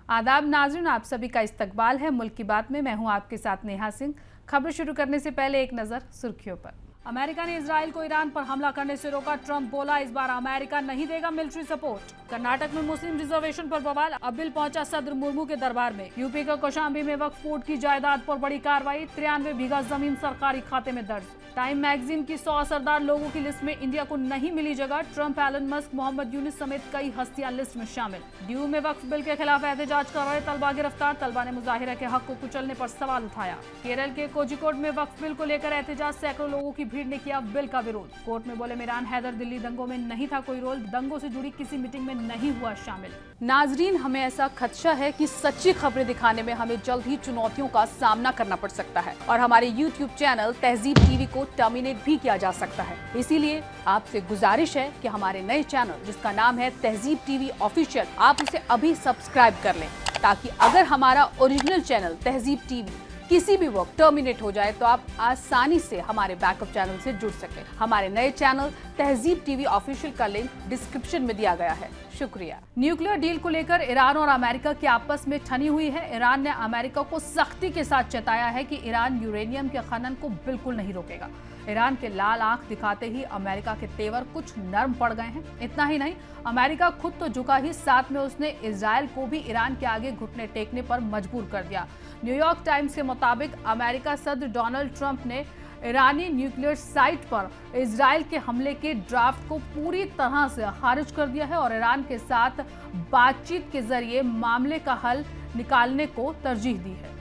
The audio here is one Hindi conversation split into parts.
आदाब नाज़रीन, आप सभी का इस्तकबाल है मुल्क की बात में। मैं हूं आपके साथ नेहा सिंह। खबर शुरू करने से पहले एक नज़र सुर्खियों पर। अमेरिका ने इजराइल को ईरान पर हमला करने से रोका। ट्रंप बोला इस बार अमेरिका नहीं देगा मिलिट्री सपोर्ट। कर्नाटक में मुस्लिम रिजर्वेशन पर बवाल। अब बिल पहुंचा सदर मुर्मू के दरबार में। यूपी के कौशाम्बी में वक्फ बोर्ड की जायदाद पर बड़ी कार्रवाई। 93 बीघा जमीन सरकारी खाते में दर्ज। टाइम मैगजीन की 100 असरदार लोगों की लिस्ट में इंडिया को नहीं मिली जगह। Trump, Elon Musk, Mohammad Yunus समेत कई हस्तियां लिस्ट में शामिल। ड्यू में वक्फ बिल के खिलाफ एहतजाज कर रहे तलबा गिरफ्तार। तलबा ने मुजाहिरा के हक को कुचलने पर सवाल उठाया। केरल के कोझिकोड में वक्फ बिल को लेकर एहतजाज। सैकड़ों लोगों की भीड़ ने किया बिल का विरोध। कोर्ट में बोले इमरान हैदर दिल्ली दंगों में नहीं था कोई रोल, दंगों से जुड़ी किसी मीटिंग में नहीं हुआ शामिल। नाजरीन, हमें ऐसा खदशा है कि सच्ची खबरें दिखाने में हमें जल्द ही चुनौतियों का सामना करना पड़ सकता है और हमारे YouTube चैनल तहजीब टीवी को टर्मिनेट भी किया जा सकता है। इसीलिए आपसे गुजारिश है कि हमारे नए चैनल जिसका नाम है तहजीब टीवी ऑफिशियल, आप उसे अभी सब्सक्राइब कर लें, ताकि अगर हमारा ओरिजिनल चैनल तहजीब टीवी किसी भी वक्त टर्मिनेट हो जाए तो आप आसानी से हमारे बैकअप चैनल से जुड़ सकें। हमारे नए चैनल तहजीब टीवी ऑफिशियल का लिंक डिस्क्रिप्शन में दिया गया है। शुक्रिया। न्यूक्लियर डील को लेकर ईरान और अमेरिका की आपस में ठनी हुई है। ईरान ने अमेरिका को सख्ती के साथ चेताया है कि ईरान यूरेनियम के खनन को बिल्कुल नहीं रोकेगा। ईरान के लाल आंख दिखाते ही अमेरिका के तेवर कुछ नरम पड़ गए हैं। इतना ही नहीं, अमेरिका खुद तो झुका ही, साथ में उसने इजराइल को भी ईरान के आगे घुटने टेकने पर मजबूर कर दिया। न्यूयॉर्क टाइम्स के मुताबिक अमेरिका सदर डोनाल्ड ट्रंप ने ईरानी न्यूक्लियर साइट पर इजराइल के हमले के ड्राफ्ट को पूरी तरह से खारिज कर दिया है और ईरान के साथ बातचीत के जरिए मामले का हल निकालने को तरजीह दी है।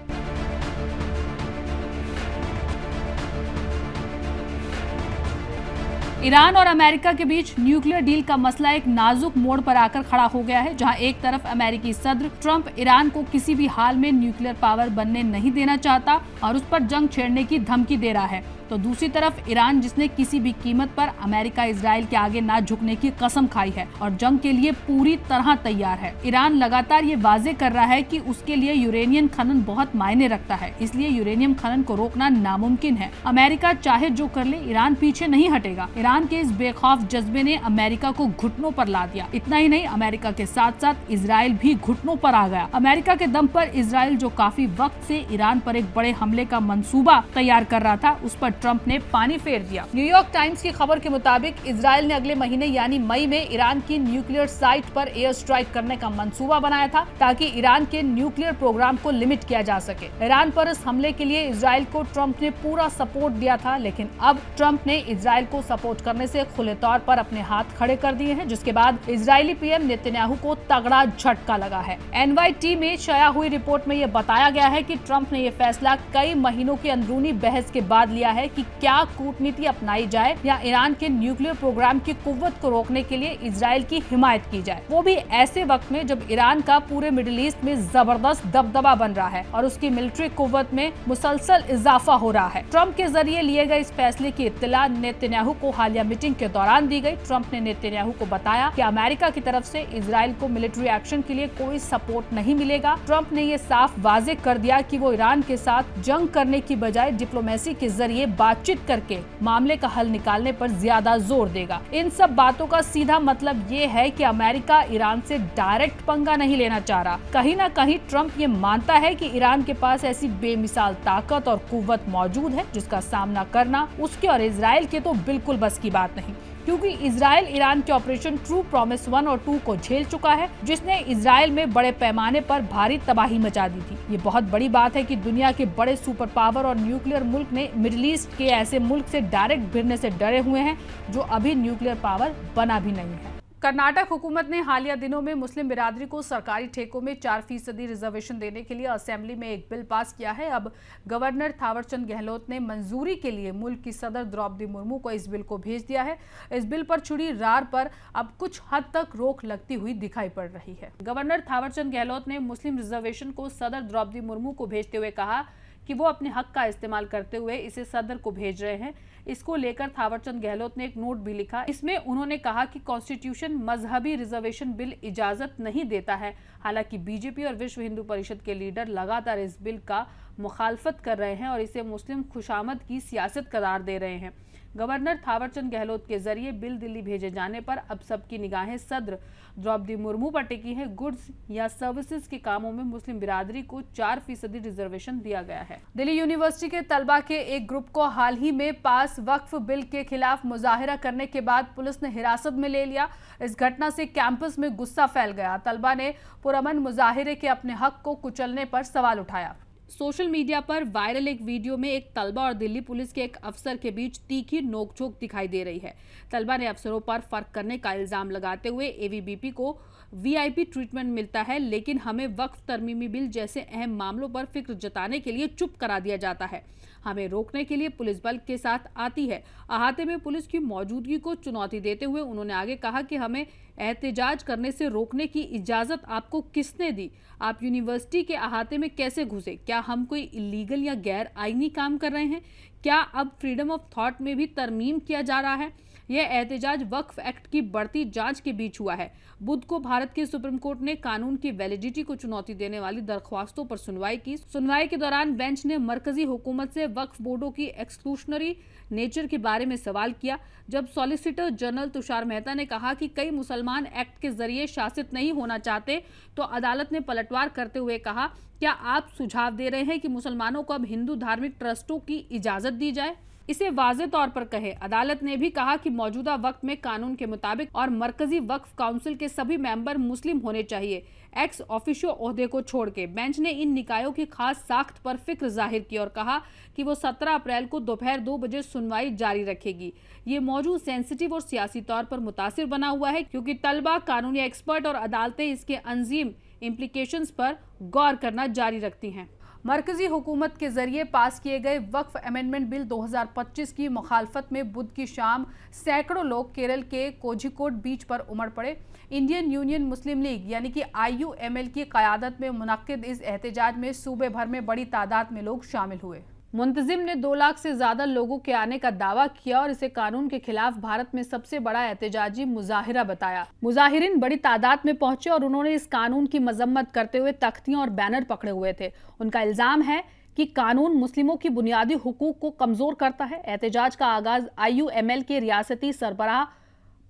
ईरान और अमेरिका के बीच न्यूक्लियर डील का मसला एक नाजुक मोड़ पर आकर खड़ा हो गया है, जहां एक तरफ अमेरिकी सदर ट्रंप ईरान को किसी भी हाल में न्यूक्लियर पावर बनने नहीं देना चाहता और उस पर जंग छेड़ने की धमकी दे रहा है, तो दूसरी तरफ ईरान जिसने किसी भी कीमत पर अमेरिका इजराइल के आगे ना झुकने की कसम खाई है और जंग के लिए पूरी तरह तैयार है। ईरान लगातार ये वाजे कर रहा है कि उसके लिए यूरेनियम खनन बहुत मायने रखता है, इसलिए यूरेनियम खनन को रोकना नामुमकिन है। अमेरिका चाहे जो कर ले, ईरान पीछे नहीं हटेगा। ईरान के इस बेखौफ जज्बे ने अमेरिका को घुटनों पर ला दिया। इतना ही नहीं, अमेरिका के साथ साथ इजराइल भी घुटनों पर आ गया। अमेरिका के दम पर इजराइल जो काफी वक्त से ईरान पर एक बड़े हमले का मंसूबा तैयार कर रहा था, उस पर ट्रंप ने पानी फेर दिया। न्यूयॉर्क टाइम्स की खबर के मुताबिक इजराइल ने अगले महीने यानी मई में ईरान की न्यूक्लियर साइट पर एयर स्ट्राइक करने का मंसूबा बनाया था, ताकि ईरान के न्यूक्लियर प्रोग्राम को लिमिट किया जा सके। ईरान पर इस हमले के लिए इजराइल को ट्रंप ने पूरा सपोर्ट दिया था, लेकिन अब ट्रंप ने इजराइल को सपोर्ट करने से खुले तौर पर अपने हाथ खड़े कर दिए हैं, जिसके बाद इजरायली पीएम नेतन्याहू को तगड़ा झटका लगा है। NYT में शाया हुई रिपोर्ट में यह बताया गया है कि ट्रंप ने यह फैसला कई महीनों की अंदरूनी बहस के बाद लिया है कि क्या कूटनीति अपनाई जाए या ईरान के न्यूक्लियर प्रोग्राम की कुव्वत को रोकने के लिए इजराइल की हिमायत की जाए, वो भी ऐसे वक्त में जब ईरान का पूरे मिडिल ईस्ट में जबरदस्त दबदबा बन रहा है और उसकी मिलिट्री कुव्वत में मुसलसल इजाफा हो रहा है। ट्रंप के जरिए लिए गए इस फैसले की इत्तला नेतन्याहू को हालिया मीटिंग के दौरान दी गई। ट्रंप ने नेतन्याहू को बताया कि अमेरिका की तरफ से इजराइल को मिलिट्री एक्शन के लिए कोई सपोर्ट नहीं मिलेगा। ट्रंप ने ये साफ वाजे कर दिया कि वो ईरान के साथ जंग करने की बजाय डिप्लोमेसी के जरिए बातचीत करके मामले का हल निकालने पर ज्यादा जोर देगा। इन सब बातों का सीधा मतलब ये है कि अमेरिका ईरान से डायरेक्ट पंगा नहीं लेना चाह रहा। कहीं ना कहीं ट्रंप ये मानता है कि ईरान के पास ऐसी बेमिसाल ताकत और कुव्वत मौजूद है जिसका सामना करना उसके और इजराइल के तो बिल्कुल बस की बात नहीं, क्योंकि इजराइल ईरान के ऑपरेशन ट्रू प्रॉमिस 1 और 2 को झेल चुका है, जिसने इजराइल में बड़े पैमाने पर भारी तबाही मचा दी थी। ये बहुत बड़ी बात है कि दुनिया के बड़े सुपर पावर और न्यूक्लियर मुल्क ने मिडिल ईस्ट के ऐसे मुल्क से डायरेक्ट भिड़ने से डरे हुए हैं जो अभी न्यूक्लियर पावर बना भी नहीं है। कर्नाटक हुकूमत ने हालिया दिनों में मुस्लिम बिरादरी को सरकारी ठेकों में 4% रिजर्वेशन देने के लिए असेंबली में एक बिल पास किया है। अब गवर्नर थावरचंद गहलोत ने मंजूरी के लिए मुल्क की सदर द्रौपदी मुर्मू को इस बिल को भेज दिया है। इस बिल पर छिड़ी रार पर अब कुछ हद तक रोक लगती हुई दिखाई पड़ रही है। गवर्नर थावरचंद गहलोत ने मुस्लिम रिजर्वेशन को सदर द्रौपदी मुर्मू को भेजते हुए कहा कि वो अपने हक का इस्तेमाल करते हुए इसे सदर को भेज रहे हैं। इसको लेकर थावरचंद गहलोत ने एक नोट भी लिखा। इसमें उन्होंने कहा कि कॉन्स्टिट्यूशन मजहबी रिजर्वेशन बिल इजाजत नहीं देता है। हालांकि बीजेपी और विश्व हिंदू परिषद के लीडर लगातार इस बिल का मुखालफत कर रहे हैं और इसे मुस्लिम खुशामद की सियासत करार दे रहे हैं। गवर्नर थावरचंद गहलोत के जरिए बिल दिल्ली भेजे जाने पर अब सबकी निगाहें सदर द्रौपदी मुर्मू पर टिकी है। गुड्स या सर्विसेज के कामों में मुस्लिम बिरादरी को 4% रिजर्वेशन दिया गया है। दिल्ली यूनिवर्सिटी के तलबा के एक ग्रुप को हाल ही में पास वक्फ बिल के खिलाफ मुजाहिरा करने के बाद पुलिस ने हिरासत में ले लिया। इस घटना से कैंपस में गुस्सा फैल गया। तलबा ने पुरअमन मुजाहिरे के अपने हक को कुचलने पर सवाल उठाया। सोशल मीडिया पर वायरल एक वीडियो में एक तलबा और दिल्ली पुलिस के एक अफसर के बीच तीखी नोकझोंक दिखाई दे रही है। तलबा ने अफसरों पर फर्क करने का इल्जाम लगाते हुए एवीबीपी को वीआईपी ट्रीटमेंट मिलता है, लेकिन हमें वक्फ तरमीमी बिल जैसे अहम मामलों पर फिक्र जताने के लिए चुप करा दिया जाता है। हमें रोकने के लिए पुलिस बल के साथ आती है। अहाते में पुलिस की मौजूदगी को चुनौती देते हुए उन्होंने आगे कहा कि हमें एहतजाज करने से रोकने की इजाजत आपको किसने दी? आप यूनिवर्सिटी के अहाते में कैसे घुसे? क्या हम कोई इलीगल या गैर आईनी काम कर रहे हैं? क्या अब फ्रीडम ऑफ थॉट में भी तरमीम किया जा रहा है? यह एहतजाज वक्फ एक्ट की बढ़ती जांच के बीच हुआ है। बुध को भारत के सुप्रीम कोर्ट ने कानून की वैलिडिटी को चुनौती देने वाली दरख्वास्तों पर सुनवाई की। सुनवाई के दौरान बेंच ने मरकजी हुकूमत से वक्फ बोर्डों की एक्सक्लूशनरी नेचर के बारे में सवाल किया। जब सॉलिसिटर जनरल तुषार मेहता ने कहा कि कई मुसलमान एक्ट के जरिए शासित नहीं होना चाहते, तो अदालत ने पलटवार करते हुए कहा, क्या आप सुझाव दे रहे हैं कि मुसलमानों को अब हिंदू धार्मिक ट्रस्टों की इजाजत दी जाए? इसे वाज़े तौर पर कहे। अदालत ने भी कहा कि मौजूदा वक्त में कानून के मुताबिक और मरकजी वक्फ काउंसिल के सभी मेंबर मुस्लिम होने चाहिए, एक्स ऑफिशियो ओहदे को छोड़ के। बेंच ने इन निकायों की खास साख्त पर फिक्र जाहिर की और कहा कि वो 17 अप्रैल को दोपहर 2 बजे सुनवाई जारी रखेगी। ये मौजूद सेंसिटिव और सियासी तौर पर मुतासिर बना हुआ है, क्योंकि तलबा, कानूनी एक्सपर्ट और अदालतें इसके अंजीम इम्प्लीकेशंस पर गौर करना जारी रखती हैं। मरकजी हुकूमत के जरिए पास किए गए वक्फ अमेंडमेंट बिल 2025 की मुखालफत में बुध की शाम सैकड़ों लोग केरल के कोझिकोड बीच पर उमड़ पड़े। इंडियन यूनियन मुस्लिम लीग यानी कि IUML की क़यादत में मुनक्किद इस एहतजाज में सूबे भर में बड़ी तादाद में लोग शामिल हुए। मुंतजिम ने 2 लाख से ज्यादा लोगों के आने का दावा किया और इसे कानून के खिलाफ भारत में सबसे बड़ा एहतजाजी मुजाहिरा बताया। मुजाहिरीन बड़ी तादाद में पहुंचे और उन्होंने इस कानून की मजम्मत करते हुए तख्तियां और बैनर पकड़े हुए थे। उनका इल्जाम है कि कानून मुस्लिमों की बुनियादी हुकूक को कमजोर करता है। एहतजाज का आगाज IUML के रियासती सरबराह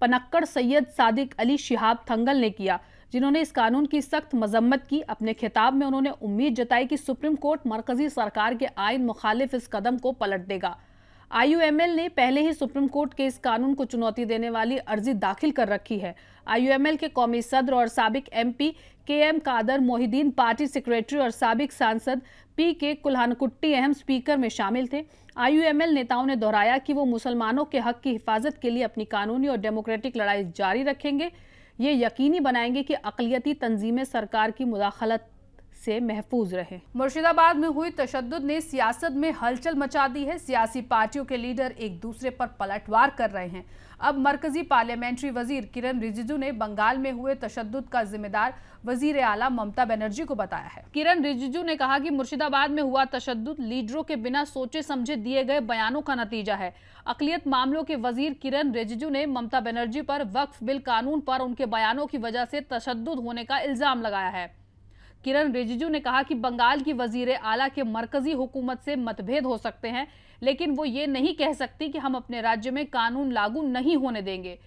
पनक्कड़ सैयद सादिक अली शिहाब थंगल ने किया, जिन्होंने इस कानून की सख्त मजम्मत की। अपने खिताब में उन्होंने उम्मीद जताई कि सुप्रीम कोर्ट मरकजी सरकार के आइन मुखालिफ इस कदम को पलट देगा। IUML ने पहले ही सुप्रीम कोर्ट के इस कानून को चुनौती देने वाली अर्जी दाखिल कर रखी है। IUML के कौमी सदर और साबिक MP KM Kader Mohideen party secretary और साबिक सांसद PK कुल्हानकुट्टी अहम स्पीकर में शामिल थे। IUML नेताओं ने दोहराया कि वो मुसलमानों के हक की हिफाजत के लिए अपनी कानूनी और डेमोक्रेटिक लड़ाई जारी रखेंगे। ये यकीनी बनाएंगे कि अक़लियती तंजीमें सरकार की मुदाखलत से महफूज रहे। मुर्शिदाबाद में हुई तशद्दुद ने सियासत में हलचल मचा दी है। सियासी पार्टियों के लीडर एक दूसरे पर पलटवार कर रहे हैं। अब मरकजी पार्लियामेंट्री वजीर किरण रिजिजू ने बंगाल में हुए तशद्दुद का जिम्मेदार वजीर आला ममता बनर्जी को बताया है। किरण रिजिजू ने कहा कि मुर्शिदाबाद में हुआ तशद्दुद लीडरों के बिना सोचे समझे दिए गए बयानों का नतीजा है। अक़लियत मामलों के वजीर किरण रिजिजू ने ममता बनर्जी पर वक्फ बिल कानून पर उनके बयानों की वजह से तशद्दुद होने का इल्जाम लगाया है। किरण रिजिजू ने कहा कि बंगाल की वजीर आला के मरकजी हुकूमत से मतभेद हो सकते हैं, लेकिन वो ये नहीं कह सकती कि हम अपने राज्य में कानून लागू नहीं होने देंगे।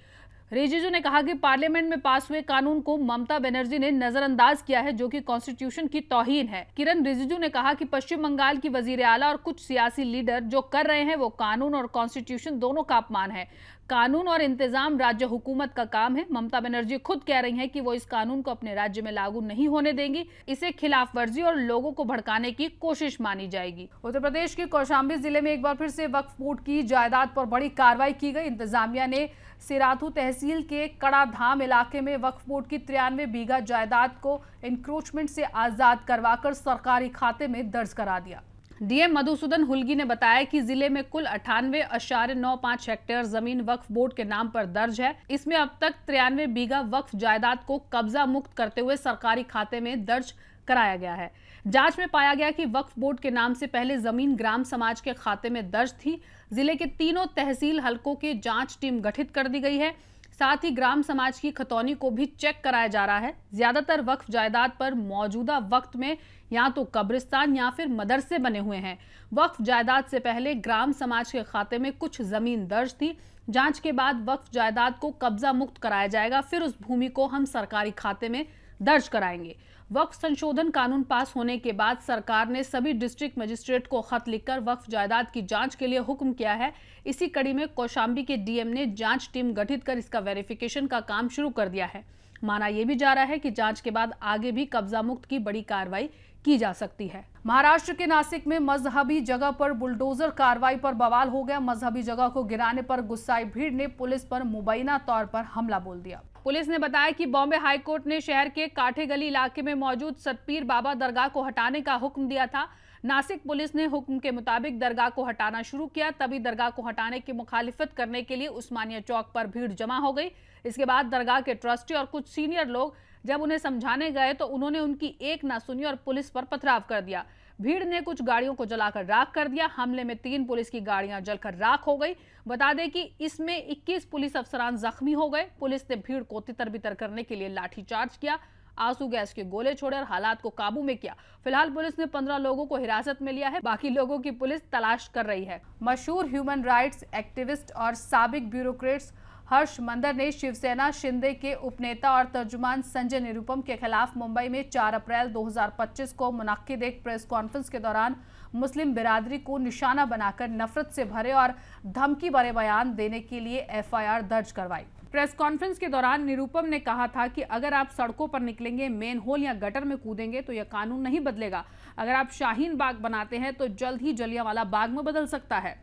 रिजिजू ने कहा कि पार्लियामेंट में पास हुए कानून को ममता बनर्जी ने नजरअंदाज किया है, जो कि कॉन्स्टिट्यूशन की तौहीन है। किरण रिजिजू ने कहा कि पश्चिम बंगाल की वजीर आला और कुछ सियासी लीडर जो कर रहे हैं वो कानून और कॉन्स्टिट्यूशन दोनों का अपमान है। कानून और इंतजाम राज्य हुकूमत का काम है। ममता बनर्जी खुद कह रही हैं कि वो इस कानून को अपने राज्य में लागू नहीं होने देंगी। इसे खिलाफ वर्जी और लोगों को भड़काने की कोशिश मानी जाएगी। उत्तर प्रदेश के कौशाम्बी जिले में एक बार फिर से वक्फ बोर्ड की जायदाद पर बड़ी कार्रवाई की गई। इंतजामिया ने सिराथू तहसील के कड़ाधाम इलाके में वक्फ बोर्ड की 93 बीघा जायदाद को इंक्रोचमेंट से आजाद करवाकर सरकारी खाते में दर्ज करा दिया। DM मधुसूदन हुलगी ने बताया कि जिले में कुल 98.95 हेक्टेयर जमीन वक्फ बोर्ड के नाम पर दर्ज है। इसमें अब तक 93 बीघा वक्फ जायदाद को कब्जा मुक्त करते हुए सरकारी खाते में दर्ज कराया गया है। जांच में पाया गया कि वक्फ बोर्ड के नाम से पहले जमीन ग्राम समाज के खाते में दर्ज थी। जिले के तीनों तहसील हलकों की जांच टीम गठित कर दी गई है। साथ ही ग्राम समाज की खतौनी को भी चेक कराया जा रहा है। ज्यादातर वक्फ जायदाद पर मौजूदा वक्त में या तो कब्रिस्तान या फिर मदरसे बने हुए हैं। वक्फ जायदाद से पहले ग्राम समाज के खाते में कुछ जमीन दर्ज थी। जांच के बाद वक्फ जायदाद को कब्जा मुक्त कराया जाएगा, फिर उस भूमि को हम सरकारी खाते में दर्ज कराएंगे। वक्फ संशोधन कानून पास होने के बाद सरकार ने सभी डिस्ट्रिक्ट मजिस्ट्रेट को खत लिखकर वक्फ जायदाद की जांच के लिए हुक्म किया है। इसी कड़ी में कौशाम्बी के डीएम ने जांच टीम गठित कर इसका वेरिफिकेशन का काम शुरू कर दिया है। माना यह भी जा रहा है कि जांच के बाद आगे भी कब्जा मुक्त की बड़ी कार्रवाई की जा सकती है। महाराष्ट्र के नासिक में मजहबी जगह पर बुलडोजर कार्रवाई पर बवाल हो गया। मजहबी जगह को गिराने पर गुस्साई भीड़ ने पुलिस पर मुबैना तौर पर हमला बोल दिया। पुलिस ने बताया कि बॉम्बे हाईकोर्ट ने शहर के काठे गली इलाके में मौजूद सतपीर बाबा दरगाह को हटाने का हुक्म दिया था। नासिक पुलिस ने हुक्म के मुताबिक दरगाह को हटाना शुरू किया। तभी दरगाह को हटाने की मुखालिफत करने के लिए उस्मानिया चौक पर भीड़ जमा हो गई। इसके बाद दरगाह के ट्रस्टी और कुछ सीनियर लोग जब उन्हें समझाने गए तो उन्होंने उनकी एक ना सुनी और पुलिस पर पथराव कर दिया। भीड़ ने कुछ गाड़ियों को जलाकर राख कर दिया। हमले में 3 पुलिस की गाड़ियां जलकर राख हो गई। बता दें कि इसमें 21 पुलिस अफसरान जख्मी हो गए। पुलिस ने भीड़ को तितर-बितर करने के लिए लाठीचार्ज किया, आंसू गैस के गोले छोड़े और हालात को काबू में किया। फिलहाल पुलिस ने 15 लोगों को हिरासत में लिया है। बाकी लोगों की पुलिस तलाश कर रही है। मशहूर ह्यूमन राइट्स एक्टिविस्ट और साबिक ब्यूरोक्रेट्स हर्ष मंदर ने शिवसेना शिंदे के उपनेता और तर्जुमान संजय निरुपम के खिलाफ मुंबई में 4 अप्रैल 2025 को मुनक्किद एक प्रेस कॉन्फ्रेंस के दौरान मुस्लिम बिरादरी को निशाना बनाकर नफरत से भरे और धमकी भरे बयान देने के लिए एफआईआर दर्ज करवाई। प्रेस कॉन्फ्रेंस के दौरान निरुपम ने कहा था कि अगर आप सड़कों पर निकलेंगे, मेन होल या गटर में कूदेंगे तो यह कानून नहीं बदलेगा। अगर आप शाहीन बाग बनाते हैं तो जल्द ही जलियांवाला बाग में बदल सकता है।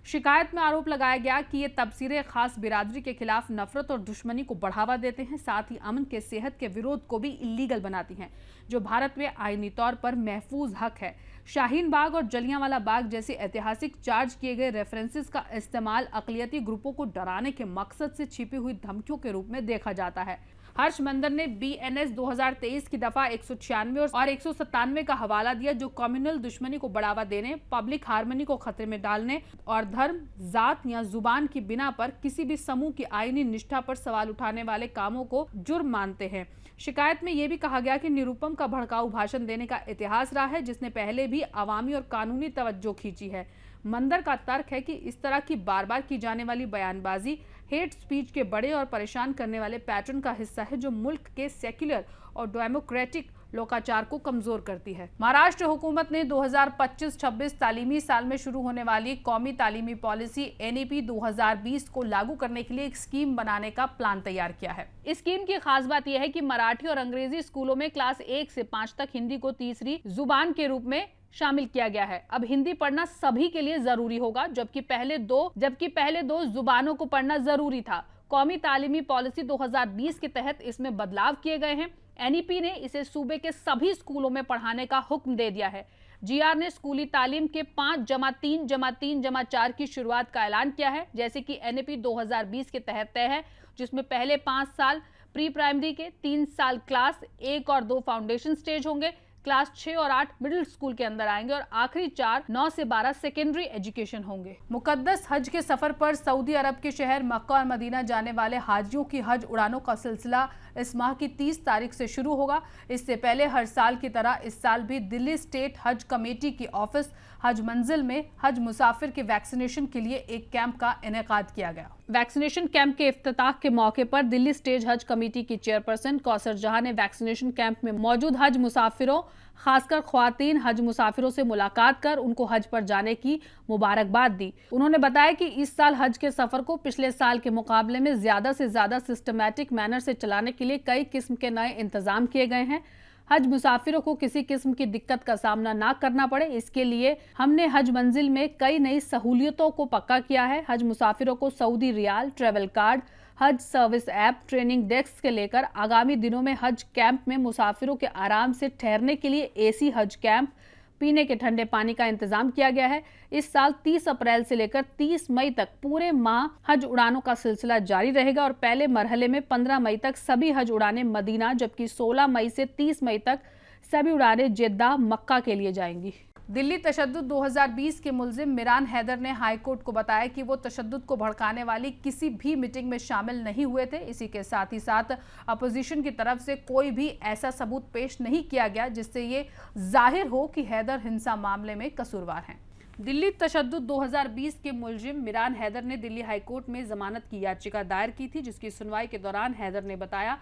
शिकायत में आरोप लगाया गया कि ये तबसीरें खास बिरादरी के खिलाफ नफरत और दुश्मनी को बढ़ावा देते हैं, साथ ही अमन के सेहत के विरोध को भी इलीगल बनाती हैं, जो भारत में आईनी तौर पर महफूज हक है। शाहीन बाग और जलियांवाला बाग जैसे ऐतिहासिक चार्ज किए गए रेफरेंसेस का इस्तेमाल अक़लियती ग्रुपों को डराने के मकसद से छिपी हुई धमकियों के रूप में देखा जाता है। हर्ष मंदर ने BNS 2023 की दफा 196 और 197 का हवाला दिया, जो कम्युनल दुश्मनी को बढ़ावा देने, पब्लिक हार्मनी को खतरे में डालने और धर्म, जात या जुबान की बिना पर किसी भी समूह की आईनी निष्ठा पर सवाल उठाने वाले कामों को जुर्म मानते हैं। शिकायत में यह भी कहा गया कि निरुपम का भड़काऊ भाषण देने का इतिहास रहा है, जिसने पहले भी अवामी और कानूनी तवज्जो खींची है। मंदर का तर्क है कि इस तरह की बार बार की जाने वाली बयानबाजी हेट स्पीच के बड़े और परेशान करने वाले पैटर्न का हिस्सा है, जो मुल्क के सेक्युलर और डेमोक्रेटिक लोकाचार को कमजोर करती है। महाराष्ट्र हुकूमत ने 2025-26 तालीमी साल में शुरू होने वाली कौमी तालीमी पॉलिसी NEP 2020 को लागू करने के लिए एक स्कीम बनाने का प्लान तैयार किया है। इस स्कीम की खास बात यह है कि मराठी और अंग्रेजी स्कूलों में क्लास 1 से 5 तक हिंदी को तीसरी जुबान के रूप में शामिल किया गया है। अब हिंदी पढ़ना सभी के लिए जरूरी होगा, जबकि पहले दो जुबानों को पढ़ना जरूरी था। कौमी तालीमी पॉलिसी 2020 के तहत इसमें बदलाव किए गए हैं। NEP ने इसे सूबे के सभी स्कूलों में पढ़ाने का हुक्म दे दिया है। GR ने स्कूली तालीम के 5+3+3+4 की शुरुआत का ऐलान किया है, जैसे कि NEP 2020 के तहत तय है, जिसमें पहले 5 साल प्री प्राइमरी के, 3 साल क्लास 1 और 2 फाउंडेशन स्टेज होंगे, क्लास 6 और 8 मिडिल स्कूल के अंदर आएंगे और आखिरी 4 9 से 12 सेकेंडरी एजुकेशन होंगे। मुकद्दस हज के सफर पर सऊदी अरब के शहर मक्का और मदीना जाने वाले हाजियों की हज उड़ानों का सिलसिला इस माह की 30 तारीख से शुरू होगा। इससे पहले हर साल की तरह इस साल भी दिल्ली स्टेट हज कमेटी की ऑफिस हज मंजिल में हज मुसाफिर के वैक्सीनेशन के लिए एक कैंप का इनेकाद किया गया। वैक्सीनेशन कैंप के इफ्तिताह के मौके पर दिल्ली स्टेट हज कमेटी की चेयरपर्सन कौसर जहां ने वैक्सीनेशन कैंप में मौजूद हज मुसाफिरों, खासकर ख्वातीन हज मुसाफिरों से मुलाकात कर उनको हज पर जाने की मुबारकबाद दी। उन्होंने बताया कि इस साल हज के सफर को पिछले साल के मुकाबले में ज्यादा से ज्यादा सिस्टमैटिक मैनर से चलाने के लिए कई किस्म के नए इंतजाम किए गए हैं। हज मुसाफिरों को किसी किस्म की दिक्कत का सामना ना करना पड़े, इसके लिए हमने हज मंजिल में कई नई सहूलियतों को पक्का किया है। हज मुसाफिरों को सऊदी रियाल, ट्रेवल कार्ड, हज सर्विस ऐप, ट्रेनिंग डेस्क के लेकर आगामी दिनों में हज कैंप में मुसाफिरों के आराम से ठहरने के लिए AC हज कैंप, पीने के ठंडे पानी का इंतजाम किया गया है। इस साल 30 अप्रैल से लेकर 30 मई तक पूरे माह हज उड़ानों का सिलसिला जारी रहेगा और पहले मरहले में 15 मई तक सभी हज उड़ानें मदीना, जबकि 16 मई से 30 मई तक सभी उड़ानें जेद्दा, मक्का के लिए जाएंगी। दिल्ली तशद्दुद 2020 के मुलजिम मिरान हैदर ने हाईकोर्ट को बताया कि वो तशद्दुद को भड़काने वाली किसी भी मीटिंग में शामिल नहीं हुए थे। इसी के साथ ही साथ अपोजिशन की तरफ से कोई भी ऐसा सबूत पेश नहीं किया गया जिससे ये जाहिर हो कि हैदर हिंसा मामले में कसूरवार हैं। दिल्ली तशद्दुद 2020 के मुलजिम मिरान हैदर ने दिल्ली हाईकोर्ट में जमानत की याचिका दायर की थी, जिसकी सुनवाई के दौरान हैदर ने बताया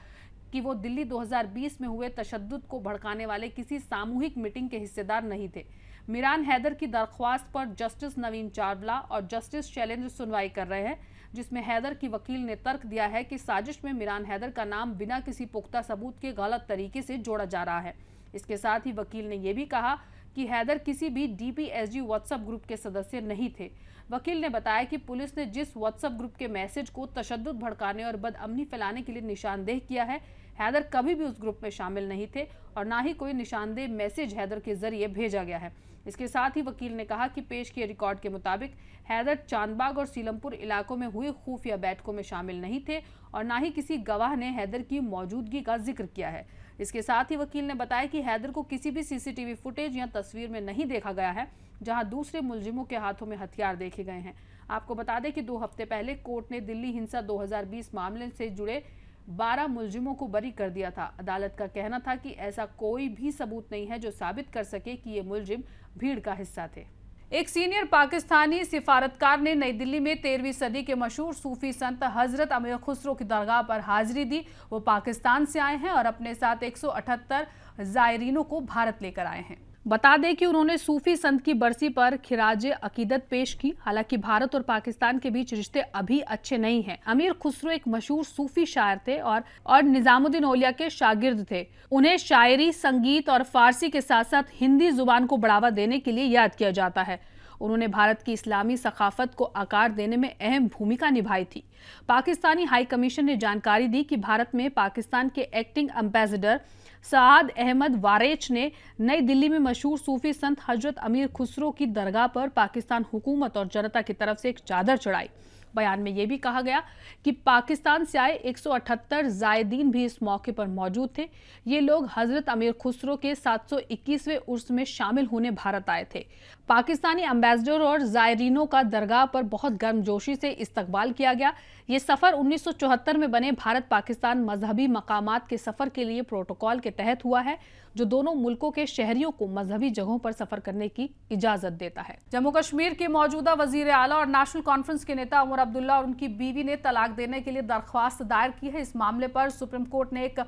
कि वो दिल्ली 2020 में हुए तशद्दुद को भड़काने वाले किसी सामूहिक मीटिंग के हिस्सेदार नहीं थे। मिरान हैदर की दरख्वास्त पर जस्टिस नवीन चावला और जस्टिस शैलेंद्र सुनवाई कर रहे हैं, जिसमें हैदर की वकील ने तर्क दिया है कि साजिश में मिरान हैदर का नाम बिना किसी पुख्ता सबूत के गलत तरीके से जोड़ा जा रहा है। इसके साथ ही वकील ने यह भी कहा कि हैदर किसी भी DPSG व्हाट्सएप ग्रुप के सदस्य नहीं थे। वकील ने बताया कि पुलिस ने जिस व्हाट्सएप ग्रुप के मैसेज को तशद्दुद भड़काने और बदअमनी फैलाने के लिए निशानदेह किया है, हैदर कभी भी उस ग्रुप में शामिल नहीं थे और ना ही कोई निशानदेह मैसेज हैदर के जरिए भेजा गया है। इसके साथ ही वकील ने कहा कि पेश किए रिकॉर्ड के मुताबिक हैदर चांदबाग और सीलमपुर इलाकों में हुई खुफिया बैठकों में शामिल नहीं थे और ना ही किसी गवाह ने हैदर की मौजूदगी का जिक्र किया है। इसके साथ ही वकील ने बताया कि हैदर को किसी भी CCTV फुटेज या तस्वीर में नहीं देखा गया है जहां दूसरे मुलजिमों के हाथों में हथियार देखे गए हैं। आपको बता दें कि 2 हफ्ते पहले कोर्ट ने दिल्ली हिंसा 2020 मामले से जुड़े 12 मुलजिमों को बरी कर दिया था। अदालत का कहना था कि ऐसा कोई भी सबूत नहीं है जो साबित कर सके कि ये मुलजिम भीड़ का हिस्सा थे। एक सीनियर पाकिस्तानी सिफारतकार ने नई दिल्ली में 13वीं सदी के मशहूर सूफी संत हजरत अमीर खुसरो की दरगाह पर हाजिरी दी। वो पाकिस्तान से आए हैं और अपने साथ 178 जायरीनों को भारत लेकर आए हैं। बता दें कि उन्होंने सूफी संत की बरसी पर खिराज अकीदत पेश की। हालांकि भारत और पाकिस्तान के बीच रिश्ते अभी अच्छे नहीं हैं। अमीर खुसरो एक मशहूर सूफी शायर थे और निजामुद्दीन औलिया के शागिर्द थे। उन्हें शायरी, संगीत और फारसी के साथ साथ हिंदी जुबान को बढ़ावा देने के लिए याद किया जाता है। उन्होंने भारत की इस्लामी सकाफत को आकार देने में अहम भूमिका निभाई थी। पाकिस्तानी हाई कमीशन ने जानकारी दी कि भारत में पाकिस्तान के एक्टिंग एम्बेसडर साद अहमद वारेच ने नई दिल्ली में मशहूर सूफी संत हजरत अमीर खुसरो की दरगाह पर पाकिस्तान हुकूमत और जनता की तरफ से एक चादर चढ़ाई। बयान में यह भी कहा गया कि पाकिस्तान से आए 178 जायदीन भी इस मौके पर मौजूद थे। ये लोग हजरत अमीर खुसरो के 721वें उर्स में शामिल होने भारत आए थे। पाकिस्तानी एम्बेसडर और जायरीनों का दरगाह पर बहुत गर्मजोशी से इस्तकबाल किया गया। ये सफर 1974 में बने भारत पाकिस्तान मजहबी मकामात के सफर के लिए प्रोटोकॉल के तहत हुआ है, जो दोनों मुल्कों के शहरियों को मजहबी जगहों पर सफर करने की इजाजत देता है। जम्मू कश्मीर के मौजूदा वजीर आला और नेशनल कॉन्फ्रेंस के नेता उमर अब्दुल्ला और उनकी बीवी ने तलाक देने के लिए दरख्वास्त दायर की है। इस मामले पर सुप्रीम कोर्ट ने एक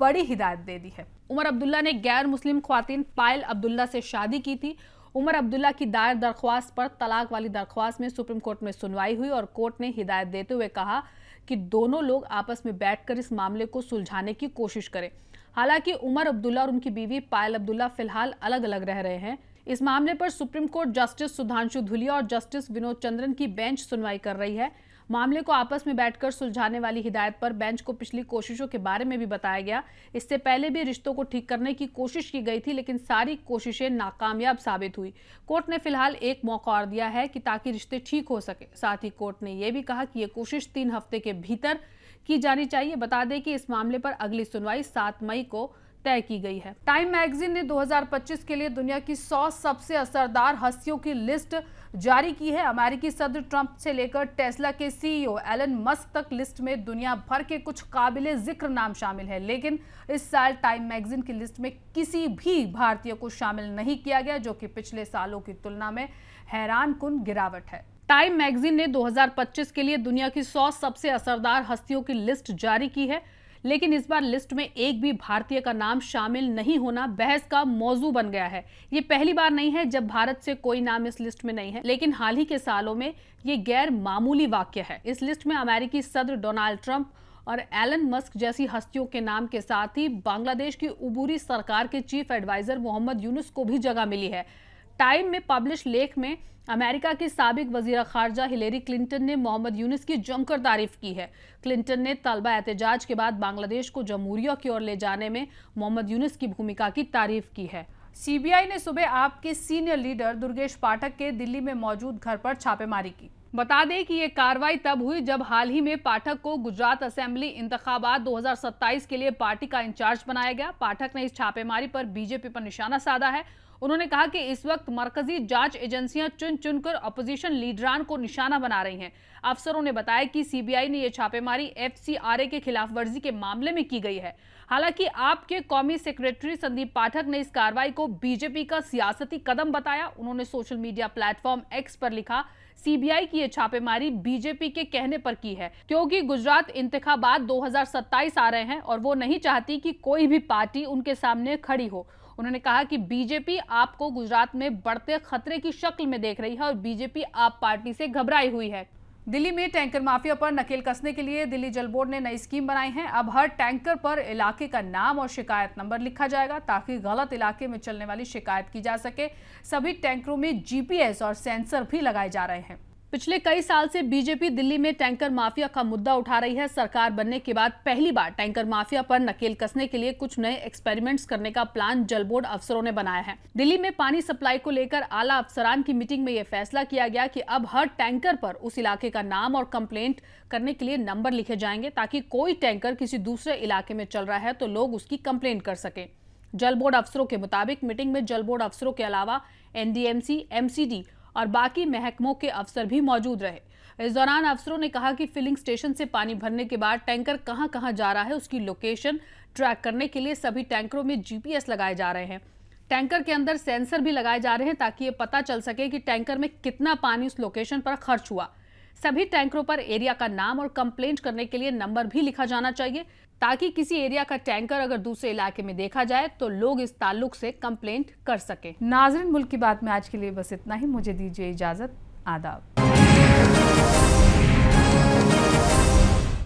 बड़ी हिदायत दे दी है। उमर अब्दुल्ला ने गैर मुस्लिम ख्वातीन पायल अब्दुल्ला से शादी की थी। उमर अब्दुल्ला की दायर दरख्वास्त पर तलाक वाली दरख्वास्त में सुप्रीम कोर्ट में सुनवाई हुई और कोर्ट ने हिदायत देते हुए कहा कि दोनों लोग आपस में बैठकर इस मामले को सुलझाने की कोशिश करें। हालांकि उमर अब्दुल्ला और उनकी बीवी पायल अब्दुल्ला फिलहाल अलग अलग रह रहे हैं। इस मामले पर supreme court justice Sudhanshu Dhulia और जस्टिस विनोद चंद्रन की बेंच सुनवाई कर रही है। मामले को आपस में बैठकर सुलझाने वाली हिदायत पर बेंच को पिछली कोशिशों के बारे में भी बताया गया। इससे पहले भी रिश्तों को ठीक करने की कोशिश की गई थी, लेकिन सारी कोशिशें नाकामयाब साबित हुई। कोर्ट ने फिलहाल एक मौका और दिया है कि ताकि रिश्ते ठीक हो सके। साथ ही कोर्ट ने यह भी कहा कि ये कोशिश 3 हफ्ते के भीतर की जानी चाहिए। बता दें कि इस मामले पर अगली सुनवाई 7 मई को तय की गई है। टाइम मैगजीन ने 2025 के लिए दुनिया की 100 सबसे असरदार हस्तियों की लिस्ट जारी की है। अमेरिकी सदर ट्रंप से लेकर टेस्ला के CEO एलन मस्क तक लिस्ट में दुनिया भर के कुछ काबिले जिक्र नाम शामिल है, लेकिन इस साल टाइम मैगजीन की लिस्ट में किसी भी भारतीय को शामिल नहीं किया गया, जो कि पिछले सालों की तुलना में हैरानकुन गिरावट है। टाइम मैगजीन ने 2025 के लिए दुनिया की 100 सबसे असरदार हस्तियों की लिस्ट जारी की है, लेकिन इस बार लिस्ट में एक भी भारतीय का नाम शामिल नहीं होना बहस का मौजू बन गया है। ये पहली बार नहीं है जब भारत से कोई नाम इस लिस्ट में नहीं है, लेकिन हाल ही के सालों में ये गैर मामूली वाकया है। इस लिस्ट में अमेरिकी सदर डोनाल्ड ट्रंप और एलन मस्क जैसी हस्तियों के नाम के साथ ही बांग्लादेश की उबूरी सरकार के चीफ एडवाइजर मोहम्मद यूनुस को भी जगह मिली है। टाइम में पब्लिश लेख में अमेरिका की साबिक वजीर खारजा हिलेरी क्लिंटन ने मोहम्मद यूनुस की जमकर तारीफ की है। क्लिंटन ने तलबा एहतजाज के बाद बांग्लादेश को जमहूरिया की ओर ले जाने में मोहम्मद यूनुस की भूमिका की तारीफ की है। CBI ने सुबह आप के सीनियर लीडर दुर्गेश पाठक के दिल्ली में मौजूद घर पर छापेमारी की। बता दें कि ये कार्रवाई तब हुई जब हाल ही में पाठक को गुजरात असेंबली इंतखाबात 2027 के लिए पार्टी का इंचार्ज बनाया गया। पाठक ने इस छापेमारी पर बीजेपी पर निशाना साधा है। उन्होंने कहा कि इस वक्त मरकजी जांच एजेंसियां चुन चुनकर अपोजिशन लीडरान को निशाना बना रही हैं। अफसरों ने बताया कि सीबीआई ने यह छापेमारी एफसीआरए के खिलाफ वर्जी के मामले में की गई है। हालांकि आप के कौमी सेक्रेटरी संदीप पाठक ने इस कार्रवाई को बीजेपी का सियासती कदम बताया। उन्होंने सोशल मीडिया प्लेटफॉर्म एक्स पर लिखा, सीबीआई की यह छापेमारी बीजेपी के कहने पर की है, क्योंकि गुजरात इंतखाबात 2027 आ रहे हैं और वो नहीं चाहती कि कोई भी पार्टी उनके सामने खड़ी हो। उन्होंने कहा कि बीजेपी आपको गुजरात में बढ़ते खतरे की शक्ल में देख रही है और बीजेपी आप पार्टी से घबराई हुई है। दिल्ली में टैंकर माफिया पर नकेल कसने के लिए दिल्ली जल बोर्ड ने नई स्कीम बनाई है। अब हर टैंकर पर इलाके का नाम और शिकायत नंबर लिखा जाएगा ताकि गलत इलाके में चलने वाली शिकायत की जा सके। सभी टैंकरों में जीपीएस और सेंसर भी लगाए जा रहे हैं। पिछले कई साल से बीजेपी दिल्ली में टैंकर माफिया का मुद्दा उठा रही है। सरकार बनने के बाद पहली बार टैंकर माफिया पर नकेल कसने के लिए कुछ नए एक्सपेरिमेंट्स करने का प्लान जल बोर्ड अफसरों ने बनाया है। दिल्ली में पानी सप्लाई को लेकर आला अफसरान की मीटिंग में यह फैसला किया गया कि अब हर टैंकर पर उस इलाके का नाम और कंप्लेंट करने के लिए नंबर लिखे जाएंगे ताकि कोई टैंकर किसी दूसरे इलाके में चल रहा है तो लोग उसकी कंप्लेंट कर सके। जल बोर्ड अफसरों के मुताबिक मीटिंग में जल बोर्ड अफसरों के अलावा एनडीएमसी, एमसीडी और बाकी महकमों के अफसर भी मौजूद रहे। इस दौरान अफसरों ने कहा कि फिलिंग स्टेशन से पानी भरने के बाद टैंकर कहां जा रहा है उसकी लोकेशन ट्रैक करने के लिए सभी टैंकरों में जीपीएस लगाए जा रहे हैं। टैंकर के अंदर सेंसर भी लगाए जा रहे हैं ताकि ये पता चल सके कि टैंकर में कितना पानी उस लोकेशन पर खर्च हुआ। सभी टैंकरों पर एरिया का नाम और कंप्लेंट करने के लिए नंबर भी लिखा जाना चाहिए ताकि किसी एरिया का टैंकर अगर दूसरे इलाके में देखा जाए तो लोग इस ताल्लुक से कंप्लेंट कर सके। नाज़रीन, मुल्क की बात में आज के लिए बस इतना ही। मुझे दीजिए इजाजत। आदाब।